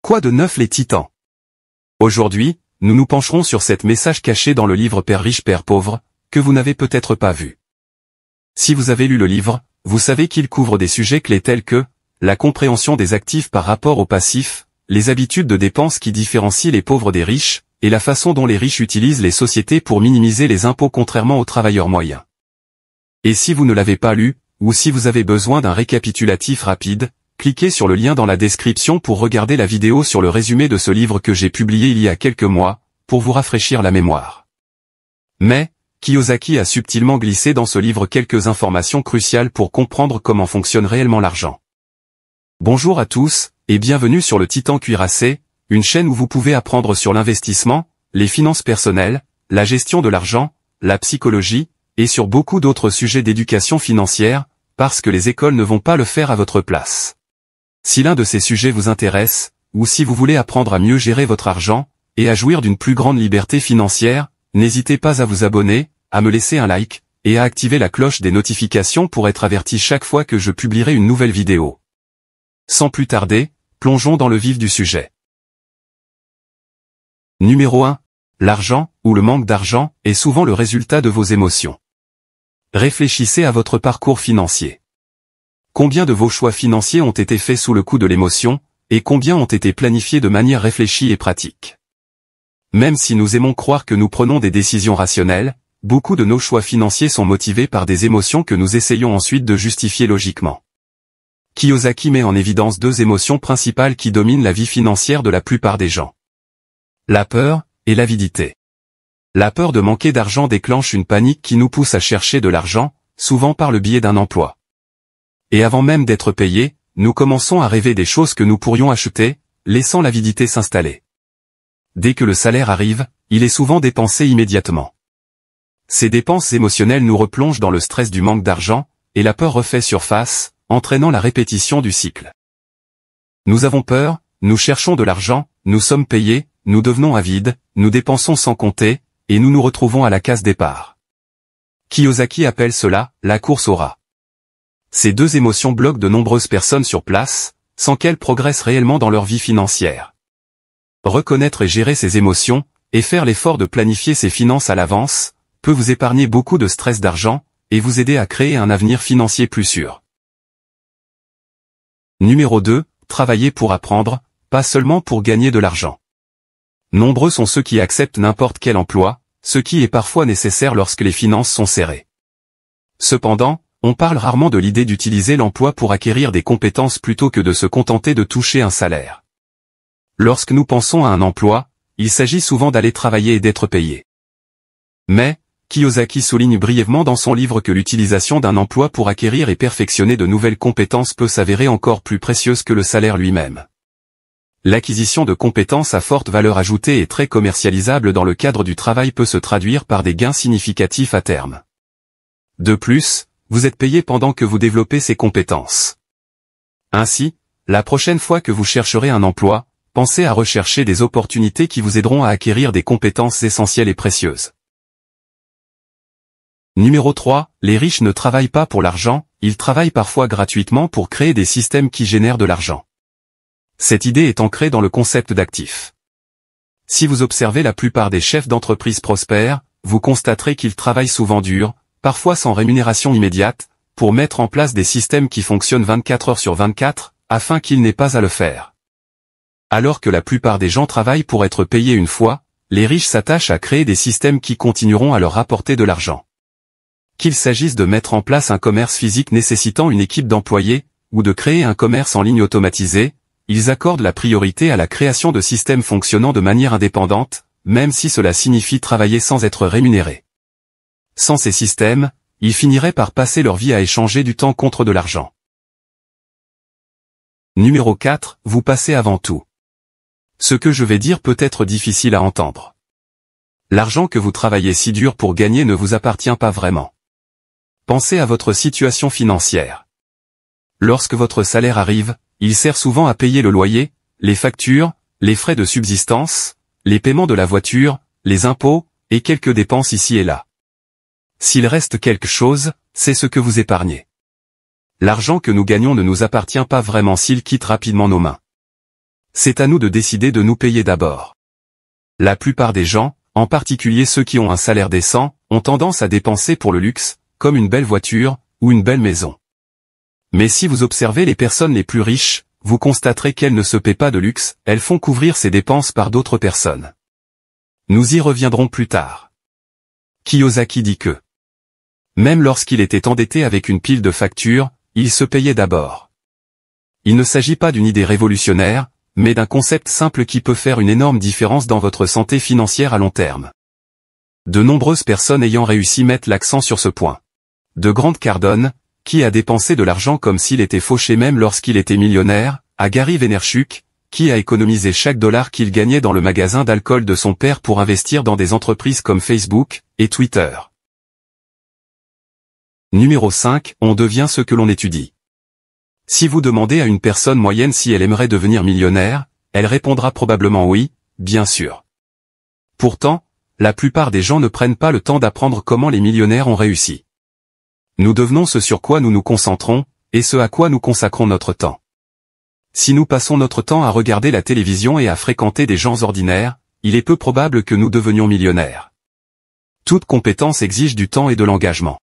Quoi de neuf les titans? Aujourd'hui, nous nous pencherons sur cet message caché dans le livre Père riche, Père pauvre, que vous n'avez peut-être pas vu. Si vous avez lu le livre, vous savez qu'il couvre des sujets clés tels que la compréhension des actifs par rapport aux passifs, les habitudes de dépenses qui différencient les pauvres des riches, et la façon dont les riches utilisent les sociétés pour minimiser les impôts contrairement aux travailleurs moyens. Et si vous ne l'avez pas lu, ou si vous avez besoin d'un récapitulatif rapide, cliquez sur le lien dans la description pour regarder la vidéo sur le résumé de ce livre que j'ai publié il y a quelques mois, pour vous rafraîchir la mémoire. Mais, Kiyosaki a subtilement glissé dans ce livre quelques informations cruciales pour comprendre comment fonctionne réellement l'argent. Bonjour à tous, et bienvenue sur le Titan Cuirassé, une chaîne où vous pouvez apprendre sur l'investissement, les finances personnelles, la gestion de l'argent, la psychologie, et sur beaucoup d'autres sujets d'éducation financière, parce que les écoles ne vont pas le faire à votre place. Si l'un de ces sujets vous intéresse, ou si vous voulez apprendre à mieux gérer votre argent, et à jouir d'une plus grande liberté financière, n'hésitez pas à vous abonner, à me laisser un like, et à activer la cloche des notifications pour être averti chaque fois que je publierai une nouvelle vidéo. Sans plus tarder, plongeons dans le vif du sujet. Numéro 1. L'argent, ou le manque d'argent, est souvent le résultat de vos émotions. Réfléchissez à votre parcours financier. Combien de vos choix financiers ont été faits sous le coup de l'émotion, et combien ont été planifiés de manière réfléchie et pratique? Même si nous aimons croire que nous prenons des décisions rationnelles, beaucoup de nos choix financiers sont motivés par des émotions que nous essayons ensuite de justifier logiquement. Kiyosaki met en évidence deux émotions principales qui dominent la vie financière de la plupart des gens. La peur, et l'avidité. La peur de manquer d'argent déclenche une panique qui nous pousse à chercher de l'argent, souvent par le biais d'un emploi. Et avant même d'être payés, nous commençons à rêver des choses que nous pourrions acheter, laissant l'avidité s'installer. Dès que le salaire arrive, il est souvent dépensé immédiatement. Ces dépenses émotionnelles nous replongent dans le stress du manque d'argent, et la peur refait surface, entraînant la répétition du cycle. Nous avons peur, nous cherchons de l'argent, nous sommes payés, nous devenons avides, nous dépensons sans compter, et nous nous retrouvons à la case départ. Kiyosaki appelle cela la course au rat. Ces deux émotions bloquent de nombreuses personnes sur place, sans qu'elles progressent réellement dans leur vie financière. Reconnaître et gérer ces émotions, et faire l'effort de planifier ses finances à l'avance, peut vous épargner beaucoup de stress d'argent, et vous aider à créer un avenir financier plus sûr. Numéro 2. Travailler pour apprendre, pas seulement pour gagner de l'argent. Nombreux sont ceux qui acceptent n'importe quel emploi, ce qui est parfois nécessaire lorsque les finances sont serrées. Cependant, on parle rarement de l'idée d'utiliser l'emploi pour acquérir des compétences plutôt que de se contenter de toucher un salaire. Lorsque nous pensons à un emploi, il s'agit souvent d'aller travailler et d'être payé. Mais, Kiyosaki souligne brièvement dans son livre que l'utilisation d'un emploi pour acquérir et perfectionner de nouvelles compétences peut s'avérer encore plus précieuse que le salaire lui-même. L'acquisition de compétences à forte valeur ajoutée et très commercialisable dans le cadre du travail peut se traduire par des gains significatifs à terme. De plus, vous êtes payé pendant que vous développez ces compétences. Ainsi, la prochaine fois que vous chercherez un emploi, pensez à rechercher des opportunités qui vous aideront à acquérir des compétences essentielles et précieuses. Numéro 3. Les riches ne travaillent pas pour l'argent, ils travaillent parfois gratuitement pour créer des systèmes qui génèrent de l'argent. Cette idée est ancrée dans le concept d'actif. Si vous observez la plupart des chefs d'entreprise prospères, vous constaterez qu'ils travaillent souvent dur, parfois sans rémunération immédiate, pour mettre en place des systèmes qui fonctionnent 24 heures sur 24, afin qu'ils n'aient pas à le faire. Alors que la plupart des gens travaillent pour être payés une fois, les riches s'attachent à créer des systèmes qui continueront à leur rapporter de l'argent. Qu'il s'agisse de mettre en place un commerce physique nécessitant une équipe d'employés, ou de créer un commerce en ligne automatisé, ils accordent la priorité à la création de systèmes fonctionnant de manière indépendante, même si cela signifie travailler sans être rémunéré. Sans ces systèmes, ils finiraient par passer leur vie à échanger du temps contre de l'argent. Numéro 4. Vous passez avant tout. Ce que je vais dire peut être difficile à entendre. L'argent que vous travaillez si dur pour gagner ne vous appartient pas vraiment. Pensez à votre situation financière. Lorsque votre salaire arrive, il sert souvent à payer le loyer, les factures, les frais de subsistance, les paiements de la voiture, les impôts, et quelques dépenses ici et là. S'il reste quelque chose, c'est ce que vous épargnez. L'argent que nous gagnons ne nous appartient pas vraiment s'il quitte rapidement nos mains. C'est à nous de décider de nous payer d'abord. La plupart des gens, en particulier ceux qui ont un salaire décent, ont tendance à dépenser pour le luxe, comme une belle voiture, ou une belle maison. Mais si vous observez les personnes les plus riches, vous constaterez qu'elles ne se paient pas de luxe, elles font couvrir ces dépenses par d'autres personnes. Nous y reviendrons plus tard. Kiyosaki dit que même lorsqu'il était endetté avec une pile de factures, il se payait d'abord. Il ne s'agit pas d'une idée révolutionnaire, mais d'un concept simple qui peut faire une énorme différence dans votre santé financière à long terme. De nombreuses personnes ayant réussi mettent l'accent sur ce point. De Grant Cardone, qui a dépensé de l'argent comme s'il était fauché même lorsqu'il était millionnaire, à Gary Vaynerchuk, qui a économisé chaque dollar qu'il gagnait dans le magasin d'alcool de son père pour investir dans des entreprises comme Facebook et Twitter. Numéro 5. On devient ce que l'on étudie. Si vous demandez à une personne moyenne si elle aimerait devenir millionnaire, elle répondra probablement oui, bien sûr. Pourtant, la plupart des gens ne prennent pas le temps d'apprendre comment les millionnaires ont réussi. Nous devenons ce sur quoi nous nous concentrons, et ce à quoi nous consacrons notre temps. Si nous passons notre temps à regarder la télévision et à fréquenter des gens ordinaires, il est peu probable que nous devenions millionnaires. Toute compétence exige du temps et de l'engagement.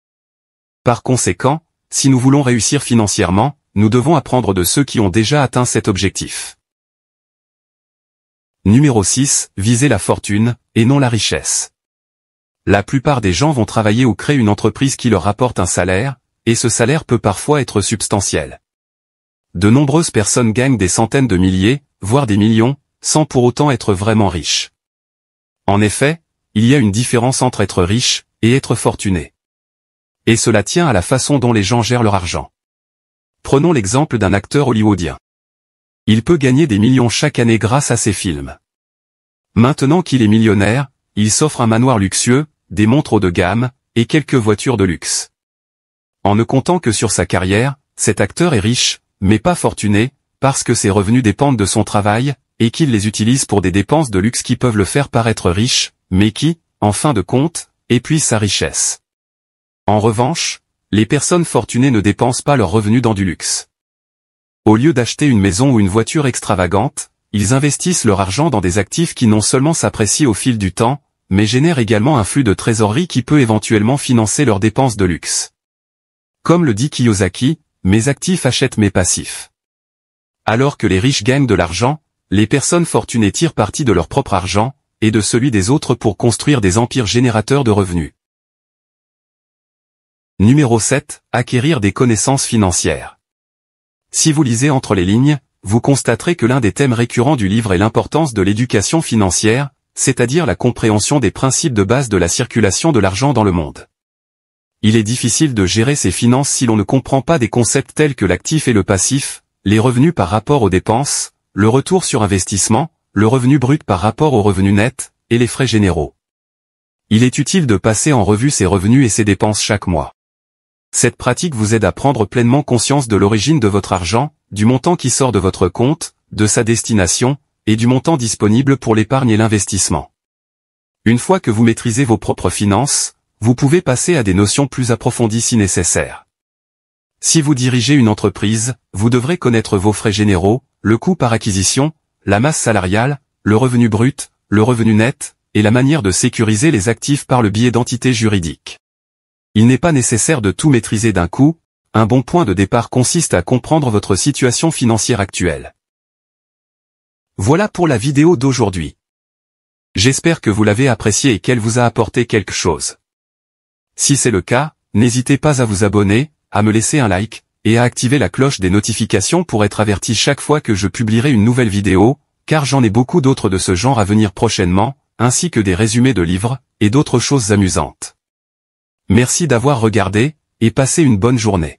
Par conséquent, si nous voulons réussir financièrement, nous devons apprendre de ceux qui ont déjà atteint cet objectif. Numéro 6. Viser la fortune, et non la richesse. La plupart des gens vont travailler ou créer une entreprise qui leur rapporte un salaire, et ce salaire peut parfois être substantiel. De nombreuses personnes gagnent des centaines de milliers, voire des millions, sans pour autant être vraiment riches. En effet, il y a une différence entre être riche et être fortuné. Et cela tient à la façon dont les gens gèrent leur argent. Prenons l'exemple d'un acteur hollywoodien. Il peut gagner des millions chaque année grâce à ses films. Maintenant qu'il est millionnaire, il s'offre un manoir luxueux, des montres haut de gamme, et quelques voitures de luxe. En ne comptant que sur sa carrière, cet acteur est riche, mais pas fortuné, parce que ses revenus dépendent de son travail, et qu'il les utilise pour des dépenses de luxe qui peuvent le faire paraître riche, mais qui, en fin de compte, épuisent sa richesse. En revanche, les personnes fortunées ne dépensent pas leurs revenus dans du luxe. Au lieu d'acheter une maison ou une voiture extravagante, ils investissent leur argent dans des actifs qui non seulement s'apprécient au fil du temps, mais génèrent également un flux de trésorerie qui peut éventuellement financer leurs dépenses de luxe. Comme le dit Kiyosaki, mes actifs achètent mes passifs. Alors que les riches gagnent de l'argent, les personnes fortunées tirent parti de leur propre argent, et de celui des autres pour construire des empires générateurs de revenus. Numéro 7. Acquérir des connaissances financières. Si vous lisez entre les lignes, vous constaterez que l'un des thèmes récurrents du livre est l'importance de l'éducation financière, c'est-à-dire la compréhension des principes de base de la circulation de l'argent dans le monde. Il est difficile de gérer ses finances si l'on ne comprend pas des concepts tels que l'actif et le passif, les revenus par rapport aux dépenses, le retour sur investissement, le revenu brut par rapport au revenu net, et les frais généraux. Il est utile de passer en revue ses revenus et ses dépenses chaque mois. Cette pratique vous aide à prendre pleinement conscience de l'origine de votre argent, du montant qui sort de votre compte, de sa destination, et du montant disponible pour l'épargne et l'investissement. Une fois que vous maîtrisez vos propres finances, vous pouvez passer à des notions plus approfondies si nécessaire. Si vous dirigez une entreprise, vous devrez connaître vos frais généraux, le coût par acquisition, la masse salariale, le revenu brut, le revenu net, et la manière de sécuriser les actifs par le biais d'entités juridiques. Il n'est pas nécessaire de tout maîtriser d'un coup, un bon point de départ consiste à comprendre votre situation financière actuelle. Voilà pour la vidéo d'aujourd'hui. J'espère que vous l'avez appréciée et qu'elle vous a apporté quelque chose. Si c'est le cas, n'hésitez pas à vous abonner, à me laisser un like, et à activer la cloche des notifications pour être averti chaque fois que je publierai une nouvelle vidéo, car j'en ai beaucoup d'autres de ce genre à venir prochainement, ainsi que des résumés de livres, et d'autres choses amusantes. Merci d'avoir regardé, et passez une bonne journée.